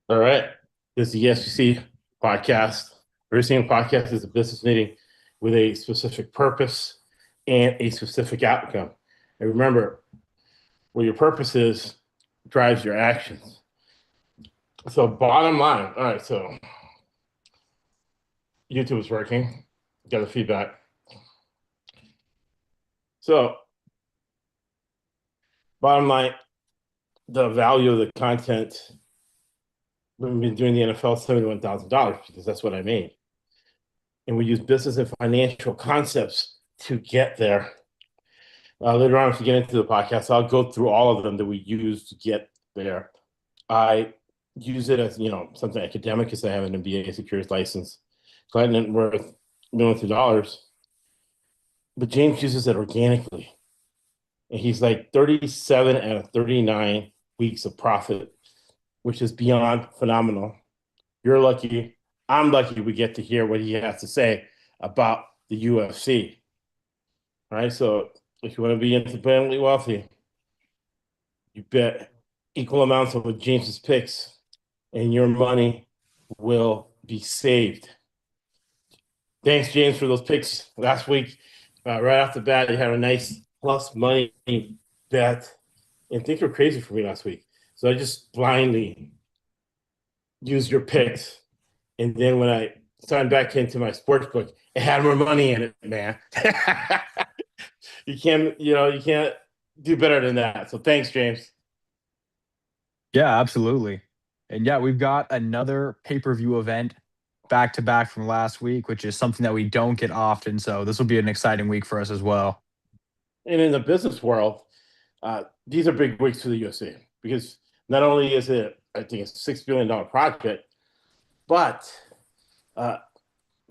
All right. This is the SEC podcast. Every single podcast is a business meeting with a specific purpose and a specific outcome. And remember, what your purpose is drives your actions. So, bottom line, all right. So, YouTube is working. Got the feedback. So, bottom line, the value of the content. We've been doing the NFL $71,000 because that's what I made. And we use business and financial concepts to get there. Later on, if we get into the podcast, I'll go through all of them that we use to get there. I use it as something academic because I have an MBA securities license. Client net worth millions of dollars, but James uses it organically, and he's like 37 out of 39 weeks of profit, which is beyond phenomenal. You're lucky. I'm lucky we get to hear what he has to say about the UFC. All right, so if you want to be independently wealthy, you bet equal amounts of James's picks, and your money will be saved. Thanks, James, for those picks last week. Right off the bat, you had a nice plus money bet, and things were crazy for me last week. So I just blindly used your picks, and then when I signed back into my sports book, it had more money in it, man. You can't do better than that. So thanks, James. Yeah, absolutely. And yeah, we've got another pay-per-view event back to back from last week, which is something that we don't get often. So this will be an exciting week for us as well. And in the business world, these are big weeks for the UFC because not only is it, I think, it's $6 billion project, but uh,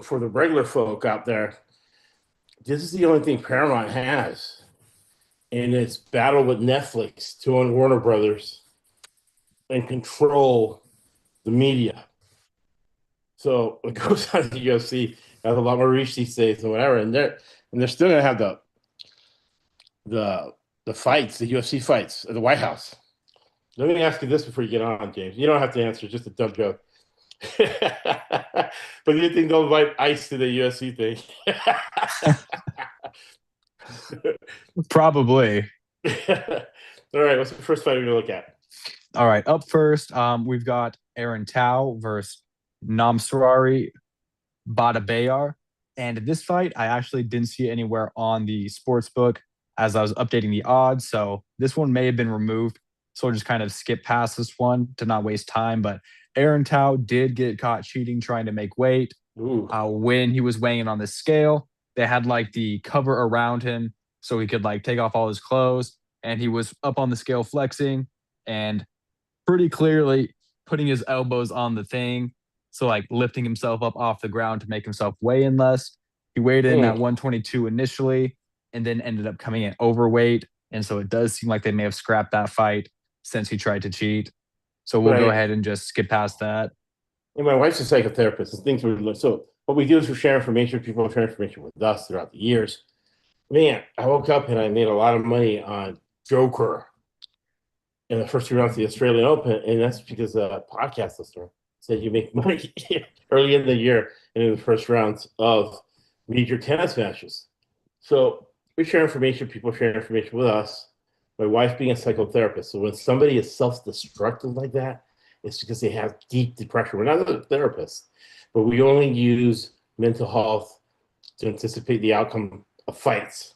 for the regular folk out there, this is the only thing Paramount has in its battle with Netflix to own Warner Brothers and control the media. So it goes on the UFC has a lot more reach these days and whatever, and they're still gonna have the fights, the UFC fights at the White House. Let me ask you this before you get on, James. You don't have to answer, just a dumb joke. But do you think they'll invite ICE to the UFC thing? Probably. All right, what's the first fight we're gonna look at? All right. Up first, we've got Aaron Tao versus Namsarari Badabayar. And this fight, I actually didn't see it anywhere on the sports book as I was updating the odds. So this one may have been removed. So I'll just kind of skip past this one to not waste time. But Aaron Tao did get caught cheating, trying to make weight. Ooh, When he was weighing in on the scale, they had like the cover around him so he could like take off all his clothes. And he was up on the scale flexing and pretty clearly putting his elbows on the thing. So like lifting himself up off the ground to make himself weigh in less. He weighed in at mm. 122 initially and then ended up coming in overweight. And so it does seem like they may have scrapped that fight since he tried to cheat. So we'll go Right. ahead and just skip past that. And my wife's a psychotherapist, and things we so what we do is we share information. People share information with us throughout the years. Man, I woke up and I made a lot of money on Joker in the first 2 rounds of the Australian Open, and that's because a podcast listener said you make money early in the year and in the first rounds of major tennis matches. So we share information, people share information with us. My wife being a psychotherapist, so when somebody is self-destructive like that, it's because they have deep depression. We're not a therapist, but we only use mental health to anticipate the outcome of fights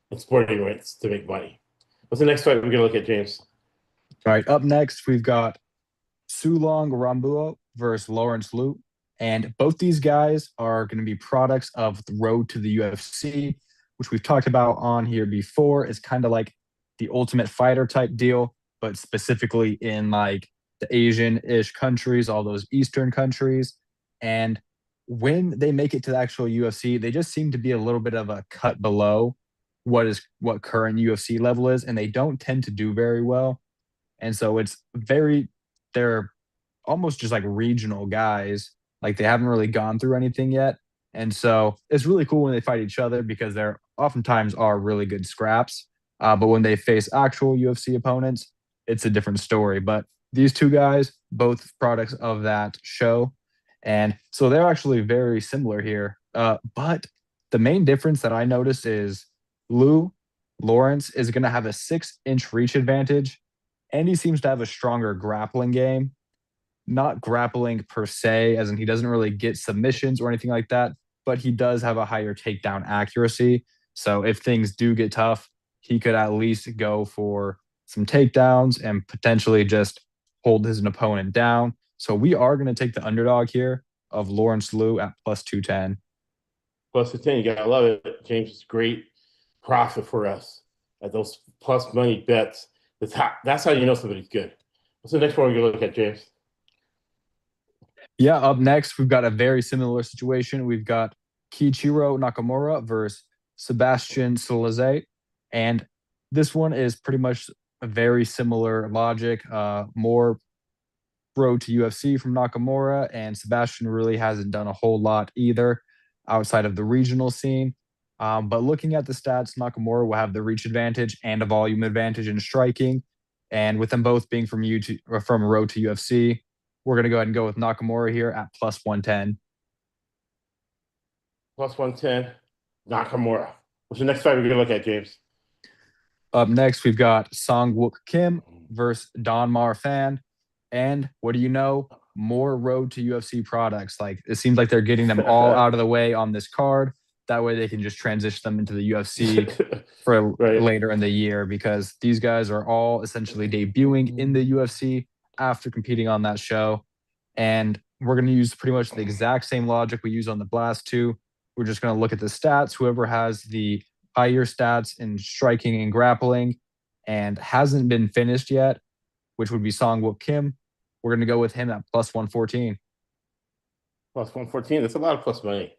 and sporting events to make money. What's the next fight we're gonna look at, James? All right. Up next, we've got Sulong Rambuo versus Lawrence Liu. And both these guys are going to be products of the road to the UFC, which we've talked about on here before. It's kind of like the ultimate fighter type deal, but specifically in like the Asian-ish countries, all those Eastern countries. And when they make it to the actual UFC, they just seem to be a little bit of a cut below what current UFC level is, and they don't tend to do very well. And so they're almost just like regional guys. Like they haven't really gone through anything yet. And so it's really cool when they fight each other because there oftentimes are really good scraps. But when they face actual UFC opponents, it's a different story. But these two guys, both products of that show. And so they're actually very similar here. But the main difference that I noticed is Lou Lawrence is going to have a 6-inch reach advantage, and he seems to have a stronger grappling game. Not grappling per se, as in he doesn't really get submissions or anything like that, but he does have a higher takedown accuracy. So if things do get tough, he could at least go for some takedowns and potentially just hold his opponent down. So we are going to take the underdog here of Lawrence Liu at plus 210. Plus the 10, you gotta love it. James is great profit for us at those plus money bets. That's how you know somebody's good. What's the next one we're gonna look at, James? Yeah, up next, we've got a very similar situation. We've got Kiichiro Nakamura versus Sebastian Salazar. And this one is pretty much a very similar logic, more road to UFC from Nakamura, and Sebastian really hasn't done a whole lot either outside of the regional scene. But looking at the stats, Nakamura will have the reach advantage and a volume advantage in striking. And with them both being from road to UFC, we're going to go ahead and go with Nakamura here at plus 110. Plus 110, Nakamura. What's the next fight we're gonna look at, James? Up next, we've got Song Wook Kim versus Don Mar Fan. And what do you know? More road to UFC products. Like it seems like they're getting them all out of the way on this card. That way they can just transition them into the UFC for Right. later in the year because these guys are all essentially debuting in the UFC after competing on that show. And we're going to use pretty much the exact same logic we use on the Blast 2. We're just going to look at the stats. Whoever has the higher stats in striking and grappling and hasn't been finished yet, which would be Song Wook Kim, we're going to go with him at plus 114. Plus 114, that's a lot of plus money.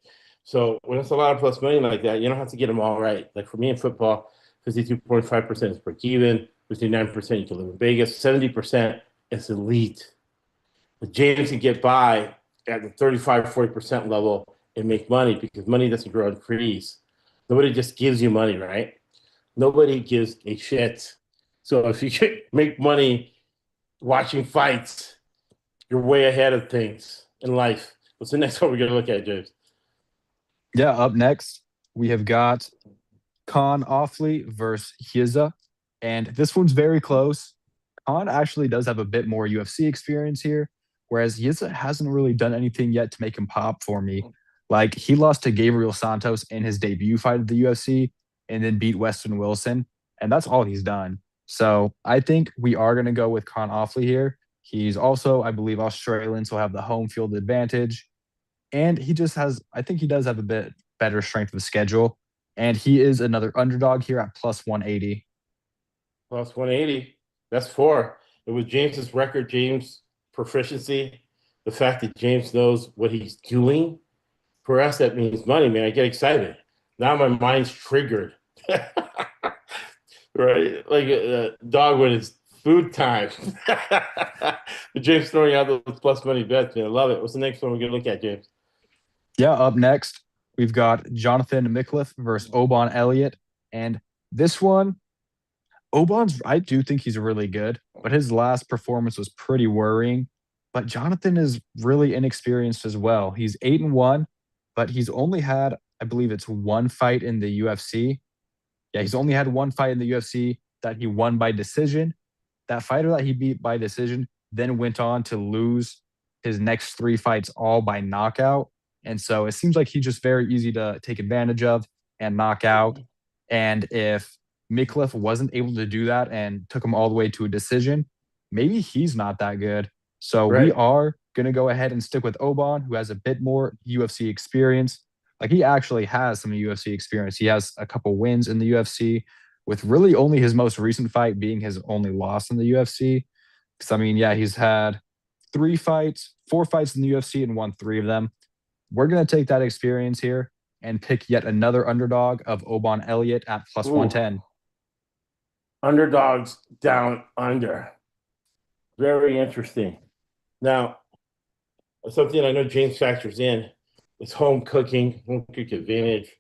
So when it's a lot of plus money like that, you don't have to get them all right. Like for me in football, 52.5% is break even, 59% you can live in Vegas, 70% is elite. But James can get by at the 35, 40% level and make money because money doesn't grow on trees. Nobody just gives you money, right? Nobody gives a shit. So if you can make money watching fights, you're way ahead of things in life. What's the next one we're going to look at, James? Yeah, up next, we have got Khan Offley versus Hiza. And this one's very close. Khan actually does have a bit more UFC experience here, whereas Hiza hasn't really done anything yet to make him pop for me. Like he lost to Gabriel Santos in his debut fight at the UFC and then beat Weston Wilson. And that's all he's done. So I think we are going to go with Khan Offley here. He's also, I believe, Australian, so have the home field advantage. And he just has, I think he does have a bit better strength of schedule. And he is another underdog here at plus 180. Plus 180. That's four. It was James's record, James' proficiency, the fact that James knows what he's doing. For us, that means money, man. I get excited. Now my mind's triggered. Right? Like a dog when it's food time. But James throwing out those plus money bets, man. I love it. What's the next one we're going to look at, James? Yeah, up next, we've got Jonathan Micklef versus Obon Elliott. And this one, I do think he's really good, but his last performance was pretty worrying. But Jonathan is really inexperienced as well. He's 8-1, but he's only had, I believe it's one fight in the UFC. Yeah, he's only had one fight in the UFC that he won by decision. That fighter that he beat by decision then went on to lose his next three fights all by knockout. And so it seems like he's just very easy to take advantage of and knock out. And if Micklef wasn't able to do that and took him all the way to a decision, maybe he's not that good. So we Right. are going to go ahead and stick with Obon, who has a bit more UFC experience. Like he actually has some UFC experience. He has a couple wins in the UFC, with really only his most recent fight being his only loss in the UFC. Because I mean, yeah, he's had four fights in the UFC and won three of them. We're going to take that experience here and pick yet another underdog of Obon Elliott at plus Ooh, 110. underdogs down under. Very interesting. Now, something I know James factors in is home cook advantage.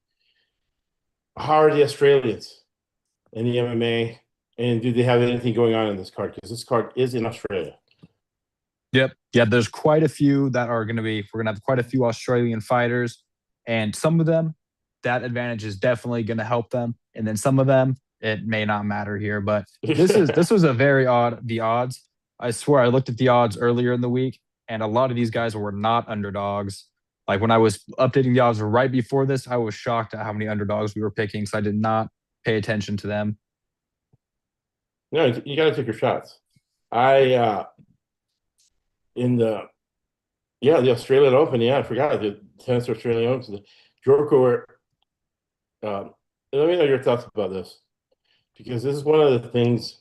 How are the Australians in the MMA? And do they have anything going on in this card? Because this card is in Australia. Yep. Yeah, there's quite a few that are going to be, we're going to have quite a few Australian fighters. And some of them, that advantage is definitely going to help them. And then some of them, it may not matter here. But this was a very odd, the odds. I swear I looked at the odds earlier in the week, and a lot of these guys were not underdogs. Like when I was updating the odds right before this, I was shocked at how many underdogs we were picking. So I did not pay attention to them. No, you got to take your shots. I in the the Australian Open. Yeah, I forgot the tennis Australian Open. The Djokovic. Let me know your thoughts about this because this is one of the things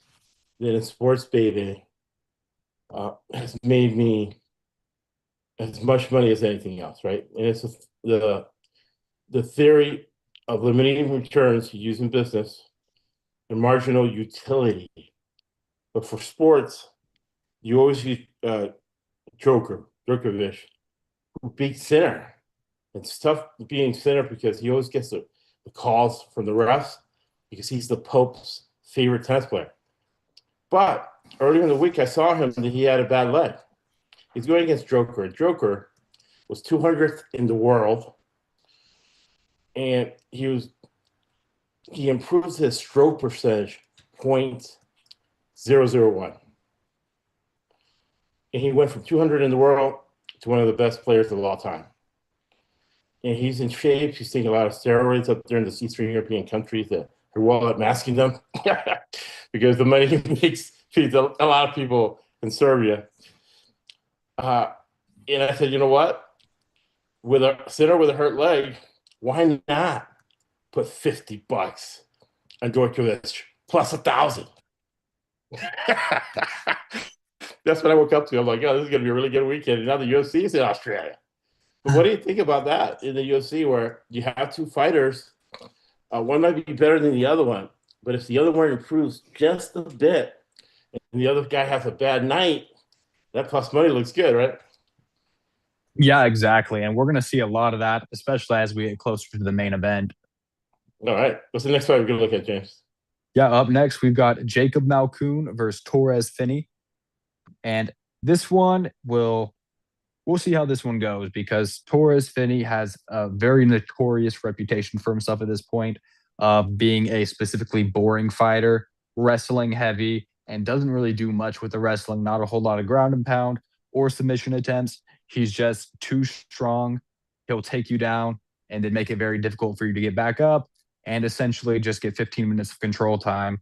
that in sports betting has made me as much money as anything else, right? And it's the theory of limiting returns used in business and marginal utility. But for sports, you always use Djokovic, who beat Sinner. It's tough being Sinner because he always gets the calls from the refs because he's the Pope's favorite tennis player. But earlier in the week, I saw him that he had a bad leg. He's going against Joker. Joker was 200th in the world, and he improves his stroke percentage 0.001. And he went from 200 in the world to one of the best players of all time. And he's in shape. He's taking a lot of steroids up there in the Eastern European countries that are well at masking them because the money he makes feeds a lot of people in Serbia. And I said, you know what? With a center with a hurt leg, why not put $50 on Djokovic plus 1,000? That's what I woke up to. I'm like, oh, this is going to be a really good weekend. And now the UFC is in Australia. But what do you think about that in the UFC where you have two fighters? One might be better than the other one. But if the other one improves just a bit and the other guy has a bad night, that plus money looks good, right? Yeah, exactly. And we're going to see a lot of that, especially as we get closer to the main event. All right. What's the next fight we're going to look at, James? Yeah, up next, we've got Jacob Malkoun versus Torres Finney. And this one we'll see how this one goes because Torres Finney has a very notorious reputation for himself at this point of being a specifically boring fighter, wrestling heavy, and doesn't really do much with the wrestling, not a whole lot of ground and pound or submission attempts. He's just too strong. He'll take you down and then make it very difficult for you to get back up and essentially just get 15 minutes of control time.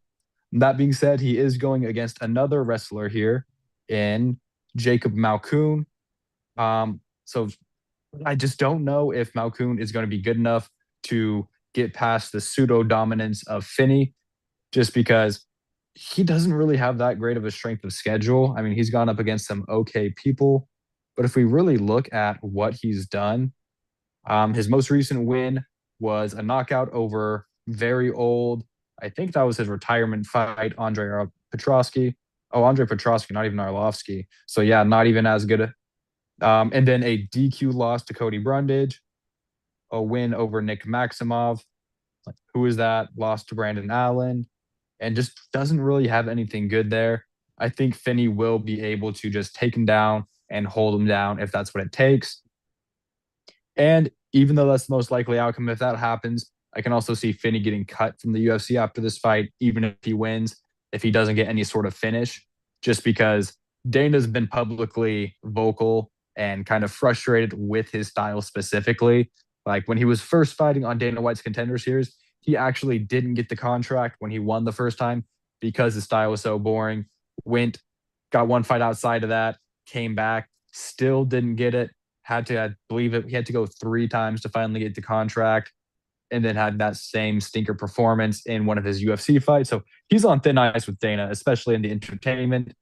That being said, he is going against another wrestler here in Jacob Malkoun. So I just don't know if Malkoun is going to be good enough to get past the pseudo dominance of Finney, just because he doesn't really have that great of a strength of schedule. I mean, he's gone up against some okay people, but if we really look at what he's done, his most recent win was a knockout over very old. I think that was his retirement fight, Andre Petrosky. Oh, Andre Petrosky, not even Arlovsky. So yeah, not even as good. And then a DQ loss to Cody Brundage, a win over Nick Maximov. Who is that? Lost to Brandon Allen, and just doesn't really have anything good there. I think Finney will be able to just take him down and hold him down if that's what it takes. And even though that's the most likely outcome, if that happens, I can also see Finney getting cut from the UFC after this fight, even if he wins, if he doesn't get any sort of finish, just because Dana's been publicly vocal and kind of frustrated with his style specifically. Like when he was first fighting on Dana White's Contender Series, he actually didn't get the contract when he won the first time because his style was so boring. Went, got one fight outside of that, came back, still didn't get it. Had to, I believe it, he had to go 3 times to finally get the contract, and then had that same stinker performance in one of his UFC fights. So he's on thin ice with Dana, especially in the entertainment.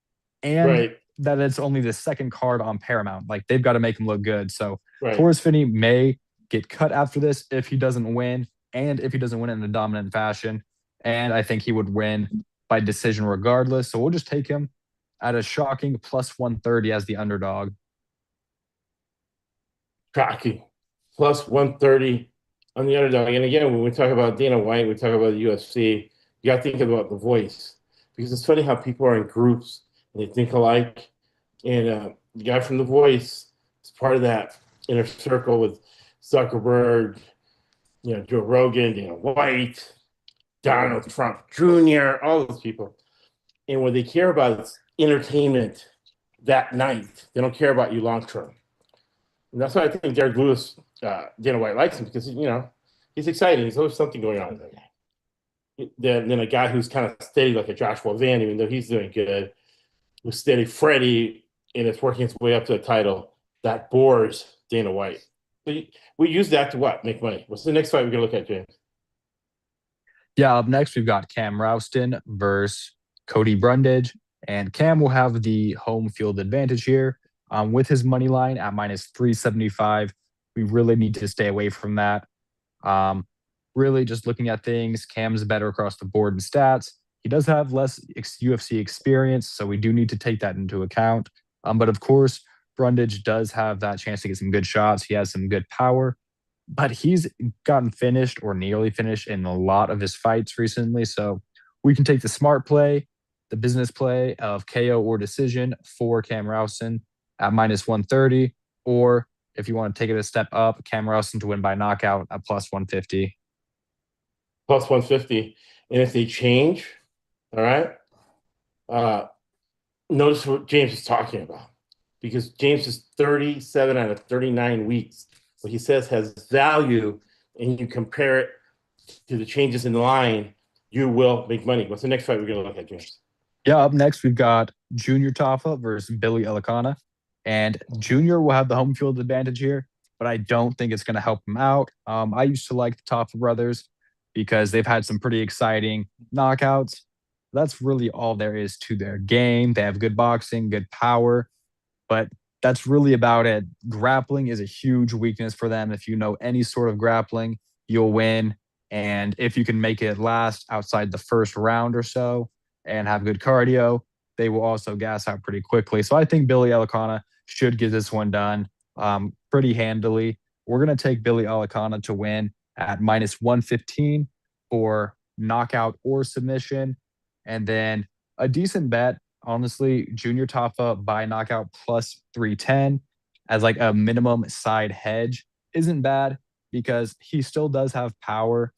And Right. that it's only the second card on Paramount. Like they've got to make him look good. So Right. Torres Finney may get cut after this if he doesn't win, and if he doesn't win in a dominant fashion. And I think he would win by decision regardless. So we'll just take him at a shocking plus 130 as the underdog. Shocking. Plus 130 on the underdog. And again, when we talk about Dana White, we talk about the UFC, you got to think about the voice. Because it's funny how people are in groups and they think alike. And the guy from The Voice is part of that inner circle with Zuckerberg, Joe Rogan, Dana White, Donald Trump Jr., all those people. And what they care about is entertainment that night. They don't care about you long term. And that's why I think Derek Lewis, Dana White likes him because, he's exciting. There's always something going on there. Then a guy who's kind of steady like a Joshua Van, even though he's doing good, who's steady Freddie, and it's working its way up to the title, that bores Dana White. So we use that to what? Make money. What's the next fight we're going to look at, James? Yeah, up next we've got Cam Rouston versus Cody Brundage, and Cam will have the home field advantage here. With his money line at minus 375, we really need to stay away from that. Really, just looking at things, Cam's better across the board in stats. He does have less UFC experience, so we do need to take that into account. But of course, Brundage does have that chance to get some good shots. He has some good power, but he's gotten finished or nearly finished in a lot of his fights recently. So we can take the smart play, the business play of KO or decision for Cam Rowson at minus 130, or if you want to take it a step up, Cam Rowson to win by knockout at plus 150. Plus 150. And if they change, all right, notice what James is talking about. Because James is 37 out of 39 weeks. What he says has value, and you compare it to the changes in the line, you will make money. What's the next fight we're going to look at, James? Yeah, up next, we've got Junior Tafa versus Billy Elicana. And Junior will have the home field advantage here, but I don't think it's going to help him out. I used to like the Tafa brothers because they've had some pretty exciting knockouts. That's really all there is to their game. They have good boxing, good power, but that's really about it. Grappling is a huge weakness for them. If you know any sort of grappling, you'll win. And if you can make it last outside the first round or so and have good cardio, they will also gas out pretty quickly. So I think Billy Elicana should get this one done pretty handily. We're going to take Billy Elicana to win at minus 115 for knockout or submission. And then a decent bet, honestly, Junior Tafa by knockout plus 310 as like a minimum side hedge isn't bad because he still does have power.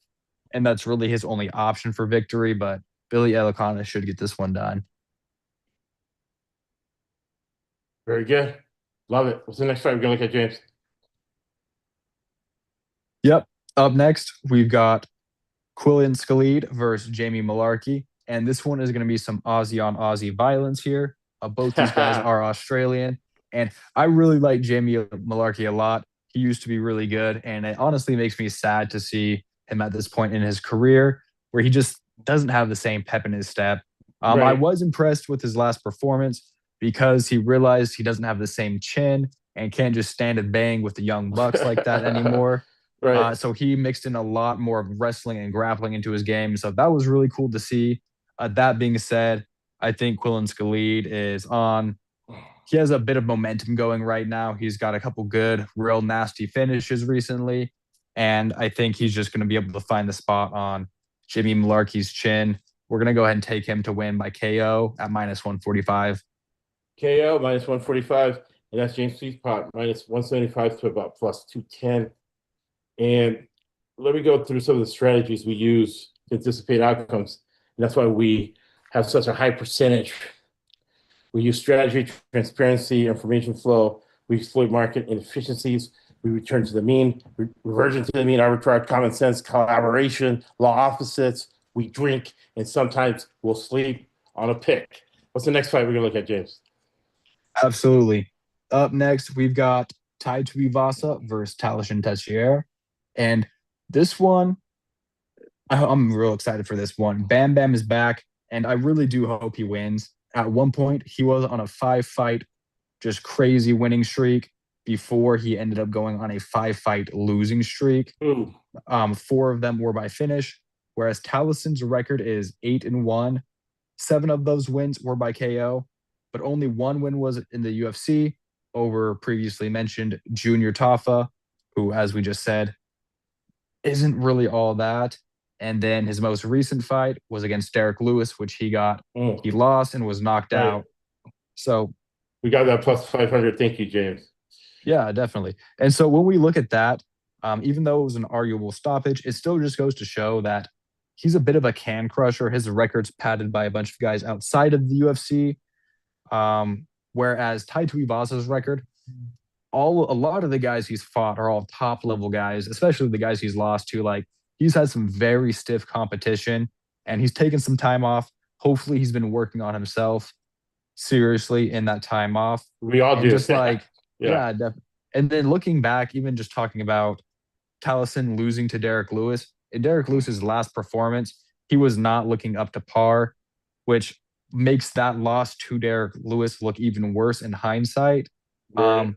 And that's really his only option for victory. But Billy Elicana should get this one done. Very good. Love it. What's the next fight we're going to look at, James? Yep. Up next, we've got Quillian Scalide versus Jamie Malarkey. And this one is going to be some Aussie on Aussie violence here. Both these guys are Australian. And I really like Jamie Malarkey a lot. He used to be really good. And it honestly makes me sad to see him at this point in his career where he just doesn't have the same pep in his step. Right. I was impressed with his last performance because he realized he doesn't have the same chin and can't just stand and bang with the young bucks like that anymore. Right. So he mixed in a lot more of wrestling and grappling into his game. So that was really cool to see. That being said, I think Quillian Scalide is on. He has a bit of momentum going right now. He's got a couple good, real nasty finishes recently. And I think he's just going to be able to find the spot on Jimmy Malarkey's chin. We're going to go ahead and take him to win by KO at minus 145. KO minus 145. And that's James C's pot minus 175 to about plus 210. And let me go through some of the strategies we use to anticipate outcomes. And that's why we have such a high percentage. We use strategy, transparency, information flow. We exploit market inefficiencies. We return to the mean, reversion to the mean, arbitrage, common sense, collaboration, law opposites. We drink, and sometimes we'll sleep on a pick. What's the next fight we're going to look at, James? Absolutely. Up next, we've got Tai Tuivasa versus Talishan Teixeira. And this one, I'm real excited for this one. Bam Bam is back, and I really do hope he wins. At one point, he was on a 5-fight, just crazy winning streak before he ended up going on a 5-fight losing streak. 4 of them were by finish, whereas Talison's record is 8-1. 7 of those wins were by KO, but only 1 win was in the UFC over previously mentioned Junior Tafa, who, as we just said, isn't really all that. And then his most recent fight was against Derek Lewis, which he lost and was knocked out. So We got that plus 500. Thank you, James. Yeah, definitely. And so when we look at that, even though it was an arguable stoppage, it still just goes to show that he's a bit of a can crusher. His record's padded by a bunch of guys outside of the UFC. Whereas Tai Tuivasa's record, a lot of the guys he's fought are all top level guys, especially the guys he's lost to. Like he's had some very stiff competition and he's taken some time off. Hopefully he's been working on himself seriously in that time off. We all And do. just like, Yeah. yeah, and then looking back, even just talking about Tallison losing to Derek Lewis, in Derek Lewis's last performance, he was not looking up to par, which makes that loss to Derek Lewis look even worse in hindsight. Right.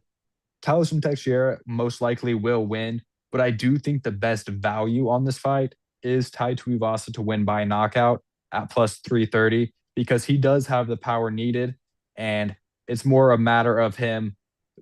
Tallison Teixeira most likely will win, but I do think the best value on this fight is Tai Tuivasa to win by knockout at plus 330 because he does have the power needed. And it's more a matter of him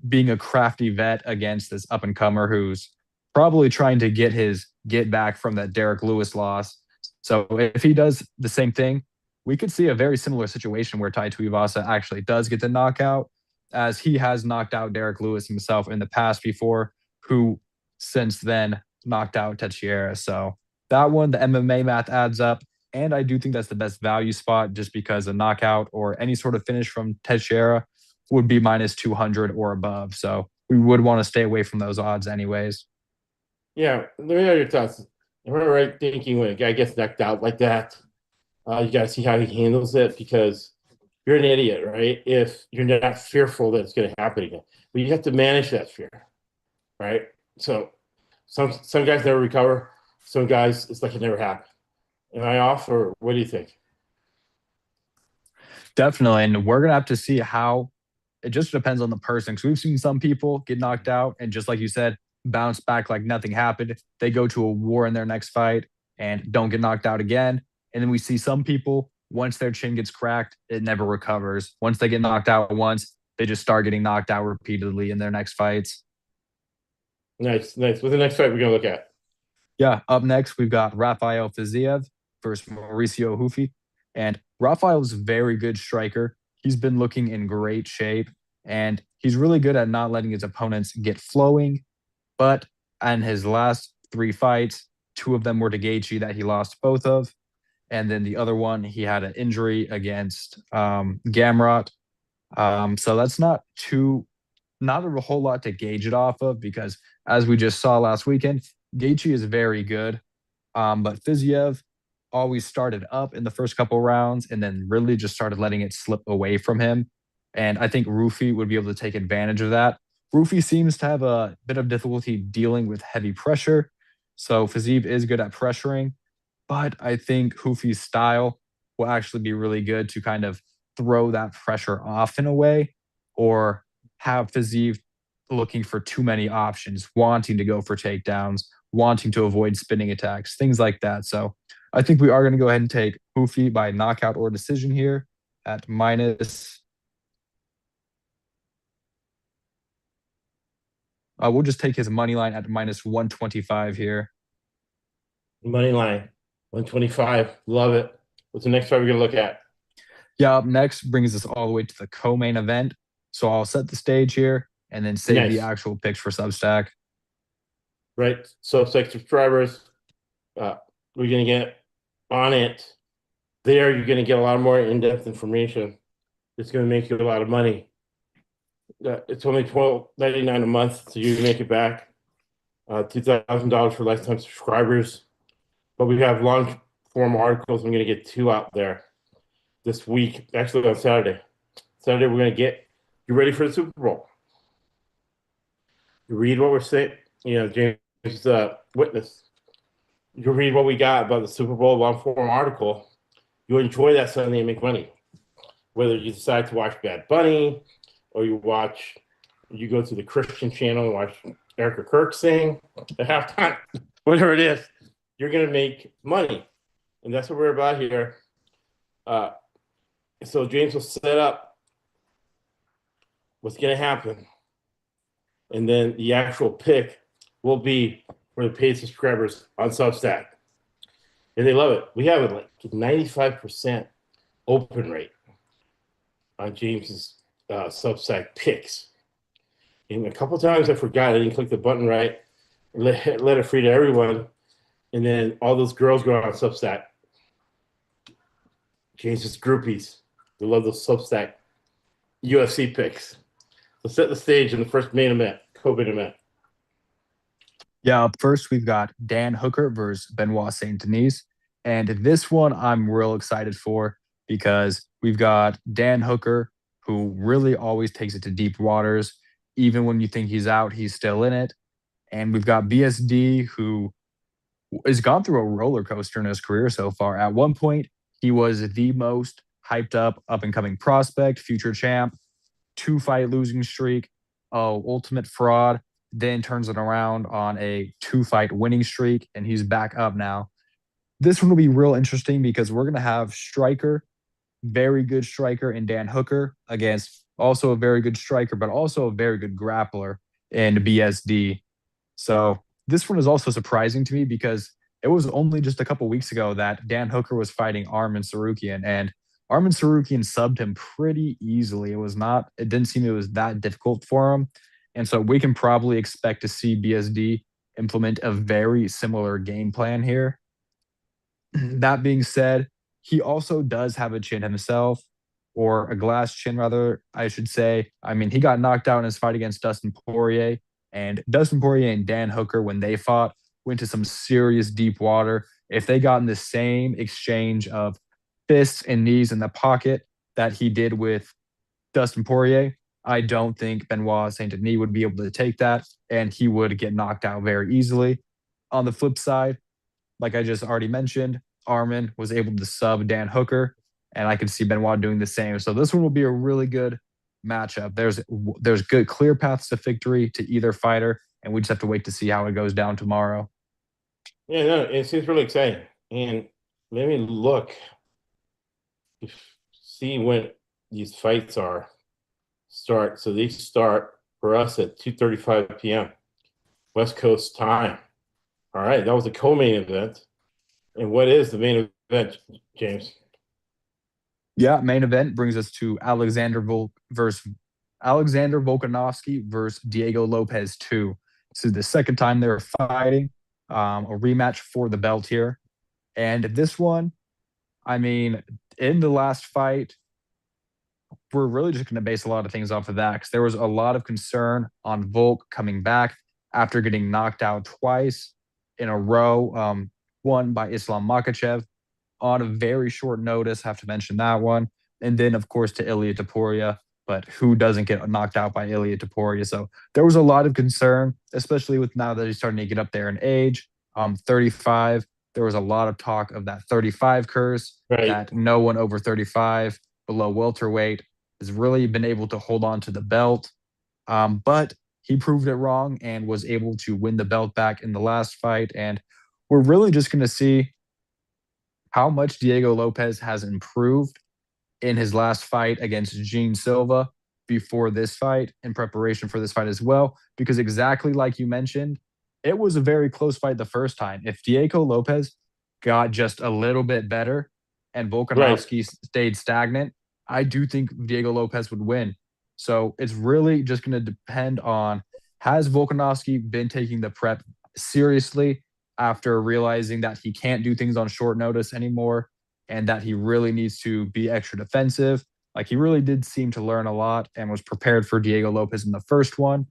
being a crafty vet against this up and comer who's probably trying to get back from that Derek Lewis loss. So if he does the same thing, we could see a very similar situation where Tai Tuivasa actually does get the knockout, as he has knocked out Derek Lewis himself in the past before, who since then knocked out Teixeira. So that one, the MMA math adds up. And I do think that's the best value spot just because a knockout or any sort of finish from Teixeira would be minus 200 or above. So we would want to stay away from those odds anyways. Yeah. Let me know your thoughts. Am I right thinking when a guy gets knocked out like that, you got to see how he handles it because you're an idiot, right? If you're not fearful that it's going to happen again, but you have to manage that fear, right? So some guys never recover. Some guys, it's like it never happened. Am I off, or what do you think? Definitely. And we're going to have to see how it just depends on the person. Because we've seen some people get knocked out and just like you said, bounce back like nothing happened. They go to a war in their next fight and don't get knocked out again. And then we see some people, once their chin gets cracked, it never recovers. Once they get knocked out once, they just start getting knocked out repeatedly in their next fights. Nice, nice. What's the next fight we're gonna look at? Yeah, up next, we've got Rafael Fiziev versus Mauricio Hufi. And Rafael's a very good striker. He's been looking in great shape, and he's really good at not letting his opponents get flowing. But in his last three fights, two of them were to Gaethje that he lost both of. And then the other one, he had an injury against Gamrot. So that's not a whole lot to gauge it off of because as we just saw last weekend, Gaethje is very good. But Fiziev always started up in the first couple rounds and then really just started letting it slip away from him. And I think Rufi would be able to take advantage of that. Rufi seems to have a bit of difficulty dealing with heavy pressure. So Fiziev is good at pressuring, but I think Hufi's style will actually be really good to kind of throw that pressure off in a way or have Fiziev looking for too many options, wanting to go for takedowns, wanting to avoid spinning attacks, things like that. So I think we are going to go ahead and take Hufi by knockout or decision here at minus. We'll just take his money line at minus 125 here. Money line, 125. Love it. What's the next fight we're gonna look at? Yeah, up next brings us all the way to the co-main event. So I'll set the stage here and then save the Nice. actual picks for Substack. Right. So six subscribers. We're gonna get on it. There, you're gonna get a lot more in-depth information. It's gonna make you a lot of money. It's only $12.99 a month, so you can make it back. $2,000 for lifetime subscribers. But we have long form articles. I'm gonna get two out there this week. Actually, on Saturday. Saturday, we're gonna get you ready for the Super Bowl. You read what we're saying. James is a witness. You read what we got about the Super Bowl long form article. You'll enjoy that Sunday and make money. Whether you decide to watch Bad Bunny or you go to the Christian channel and watch Erica Kirk sing at halftime, whatever it is, you're gonna make money, and that's what we're about here. So James will set up what's gonna happen, and then the actual pick will be for the paid subscribers on Substack, and they love it. We have it like 95% open rate on James's Substack picks. And a couple times I forgot, I didn't click the button right, let it free to everyone. And then all those girls go on Substack. James' groupies. They love those Substack UFC picks. So set the stage in the first main event, co-main event. Yeah, up first we've got Dan Hooker versus Benoit Saint Denis. And this one I'm real excited for because we've got Dan Hooker, who really always takes it to deep waters. Even when you think he's out, he's still in it. And we've got BSD, who has gone through a roller coaster in his career so far. At one point, he was the most hyped up and coming prospect, future champ, 2-fight losing streak, ultimate fraud, then turns it around on a 2-fight winning streak, and he's back up now. This one will be real interesting because we're going to have striker, very good striker in Dan Hooker against also a very good striker, but also a very good grappler in BSD. So this one is also surprising to me because it was only just a couple weeks ago that Dan Hooker was fighting Arman Sarukian, and Arman Sarukian subbed him pretty easily. It didn't seem it was that difficult for him. And so we can probably expect to see BSD implement a very similar game plan here. That being said, he also does have a chin himself, or a glass chin, rather, I should say. I mean, he got knocked out in his fight against Dustin Poirier, and Dustin Poirier and Dan Hooker, when they fought, went to some serious deep water. If they got in the same exchange of fists and knees in the pocket that he did with Dustin Poirier, I don't think Benoit Saint Denis would be able to take that, and he would get knocked out very easily. On the flip side, like I just already mentioned, Arman was able to sub Dan Hooker, and I could see Benoit doing the same. So this one will be a really good matchup. There's good clear paths to victory to either fighter, and we just have to wait to see how it goes down tomorrow. Yeah, no, it seems really exciting. And let me look, see when these fights start. So they start for us at 2:35 p.m. West Coast time. All right, that was a co-main event. And what is the main event, James? Yeah, main event brings us to Alexander Volkanovski versus Diego Lopez 2. This is the second time they're fighting, a rematch for the belt here. And this one, I mean, in the last fight, we're really just going to base a lot of things off of that because there was a lot of concern on Volk coming back after getting knocked out twice in a row, one by Islam Makhachev on a very short notice. Have to mention that one. And then, of course, to Ilia Topuria. But who doesn't get knocked out by Ilia Topuria? So there was a lot of concern, especially with now that he's starting to get up there in age. 35. There was a lot of talk of that 35 curse, Right. that no one over 35 below welterweight has really been able to hold on to the belt. But he proved it wrong and was able to win the belt back in the last fight. And we're really just going to see how much Diego Lopez has improved in his last fight against Gene Silva before this fight, in preparation for this fight as well. Because exactly like you mentioned, it was a very close fight the first time. If Diego Lopez got just a little bit better and Volkanovski stayed stagnant, I do think Diego Lopez would win. So it's really just going to depend on, has Volkanovski been taking the prep seriously after realizing that he can't do things on short notice anymore and that he really needs to be extra defensive. Like, he really did seem to learn a lot and was prepared for Diego Lopez in the first one.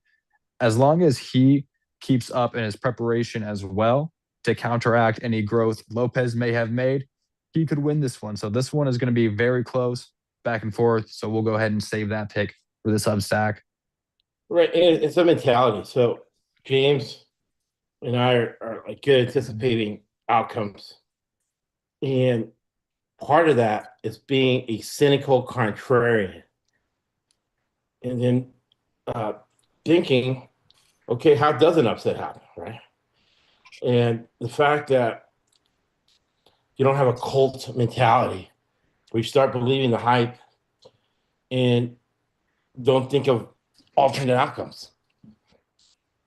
As long as he keeps up in his preparation as well to counteract any growth Lopez may have made, he could win this one. So this one is going to be very close, back and forth. So we'll go ahead and save that pick for the Substack. Right. And it's a mentality. So James and I are like good at anticipating outcomes. And part of that is being a cynical contrarian. And then thinking, okay, how does an upset happen, right? And the fact that you don't have a cult mentality where you start believing the hype and don't think of alternate outcomes,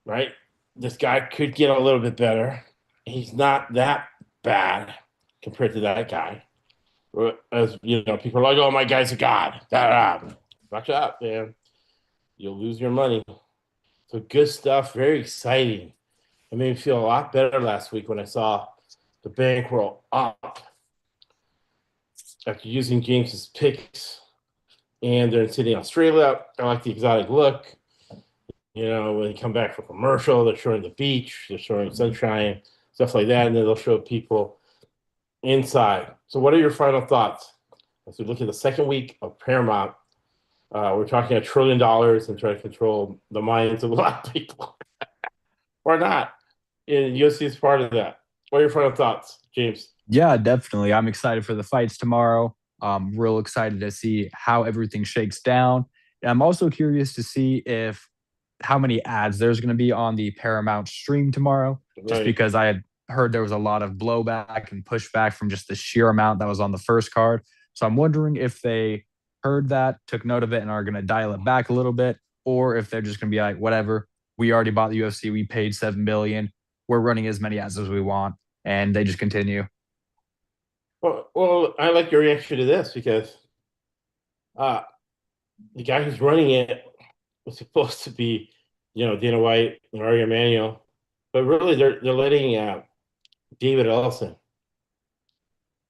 right? This guy could get a little bit better. He's not that bad compared to that guy. As you know, people are like, "Oh, my guy's a god." Da, da. watch out, man. You'll lose your money. So good stuff. Very exciting. It made me feel a lot better last week when I saw the bankroll up after using James's picks. And they're sitting in Australia. I like the exotic look. When they come back for commercial, they're showing the beach, they're showing sunshine, stuff like that, and then they'll show people inside. So, what are your final thoughts as we look at the second week of Paramount? We're talking $1 trillion and trying to control the minds of a lot of people, or not. And UFC is part of that. What are your final thoughts, James? Yeah, definitely. I'm excited for the fights tomorrow. Real excited to see how everything shakes down. And I'm also curious to see if how many ads there's going to be on the Paramount stream tomorrow, just Right. because I had heard there was a lot of blowback and pushback from just the sheer amount that was on the first card. So I'm wondering if they heard that, took note of it, and are going to dial it back a little bit, or if they're just going to be like, whatever, we already bought the UFC, we paid 7 billion, we're running as many ads as we want, and they just continue. Well, I like your reaction to this because uh, the guy who's running it was supposed to be, Dana White and Ari Emanuel, but really they're letting David Ellison,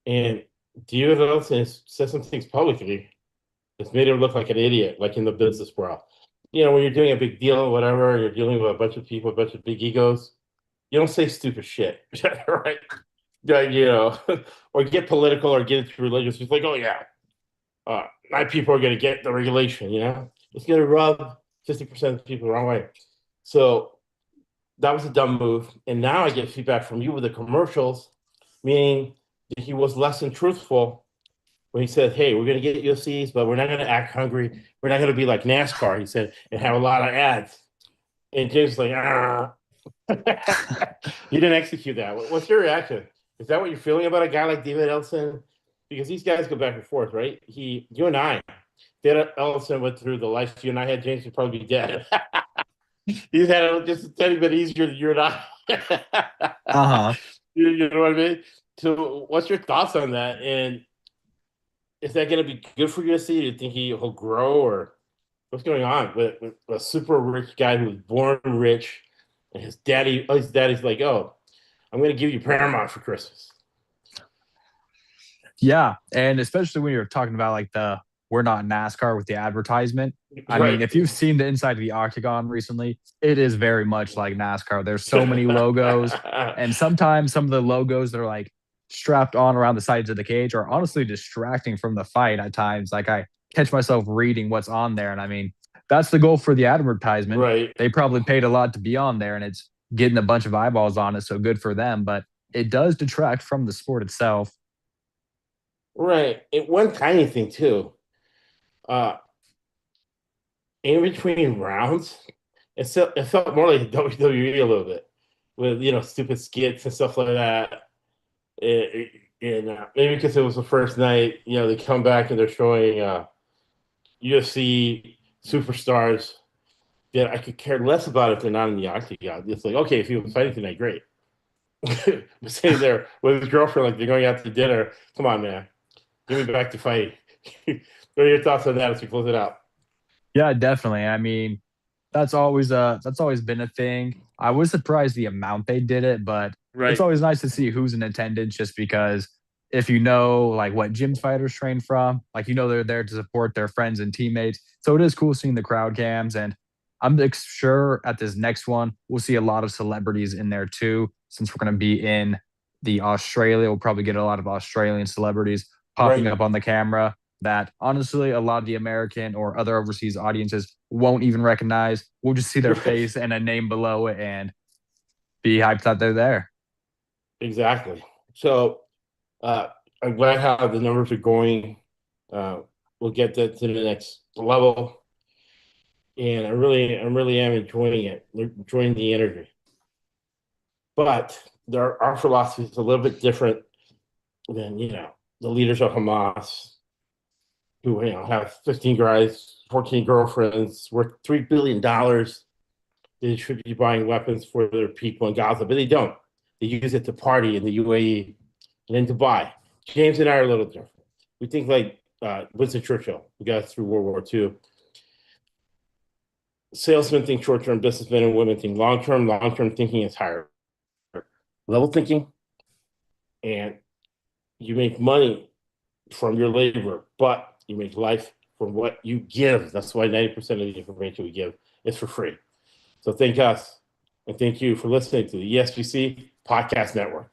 and David Ellison has said some things publicly that's made him look like an idiot, like in the business world. When you're doing a big deal or whatever, you're dealing with a bunch of people, a bunch of big egos, you don't say stupid shit, right? Yeah, or get political or get into religious. It's like, oh yeah, my people are going to get the regulation. It's going to rub 50% of the people the wrong way. So that was a dumb move. And now I get feedback from you with the commercials, meaning that he was less than truthful when he said, hey, we're going to get UFCs, but we're not going to act hungry. We're not going to be like NASCAR, he said, and have a lot of ads. And James was like, ah. You didn't execute that. What's your reaction? Is that what you're feeling about a guy like David Ellison? Because these guys go back and forth, right? You and I, David Ellison went through the life you and I had. James would probably be dead. He's had it just a tiny bit easier than you and I. Uh-huh. You know what I mean? So, what's your thoughts on that? And is that going to be good for UFC? Do you think he'll grow, or what's going on with a super rich guy who was born rich, and his daddy's like, oh, I'm going to give you Paramount for Christmas. Yeah, and especially when you're talking about like the we're not NASCAR with the advertisement. I mean, Right. if you've seen the inside of the octagon recently, it is very much like NASCAR. There's so many logos, and sometimes some of the logos that are like strapped on around the sides of the cage are honestly distracting from the fight at times. Like I catch myself reading what's on there, and I mean, that's the goal for the advertisement. Right. They probably paid a lot to be on there, and it's getting a bunch of eyeballs on it, so good for them, but it does detract from the sport itself. Right. And one tiny thing too. Uh, in between rounds, it felt more like WWE a little bit, with stupid skits and stuff like that. And maybe because it was the first night, they come back and they're showing UFC superstars that I could care less about if they're not in the octagon. It's like, okay, if he was fighting tonight, great. But sitting there with his girlfriend, like they're going out to dinner. Come on, man, give me back to fighting. What are your thoughts on that as we close it out? Yeah, definitely. I mean, that's always been a thing. I was surprised the amount they did it, but it's Right. always nice to see who's in attendance just because if you know like what gym fighters train from, like they're there to support their friends and teammates. So it is cool seeing the crowd cams and I'm sure at this next one we'll see a lot of celebrities in there too since we're going to be in the Australia, we'll probably get a lot of Australian celebrities popping Right. up on the camera that honestly a lot of the American or other overseas audiences won't even recognize. We'll just see their Right. face and a name below it and be hyped that they're there. Exactly. So I'm glad how the numbers are going. Uh, we'll get that to the next level, and I really am enjoying it, enjoying the energy. But our philosophy is a little bit different than the leaders of Hamas, who have 15 guys, 14 girlfriends, worth $3 billion. They should be buying weapons for their people in Gaza, but they don't. They use it to party in the UAE and in Dubai. James and I are a little different. We think like Winston Churchill, who got us through World War II. salesmen think short-term, businessmen and women think long-term. Long-term thinking is higher level thinking. And you make money from your labor, but you make life from what you give. That's why 90% of the information we give is for free. So thank us and thank you for listening to the ESPC Podcast Network.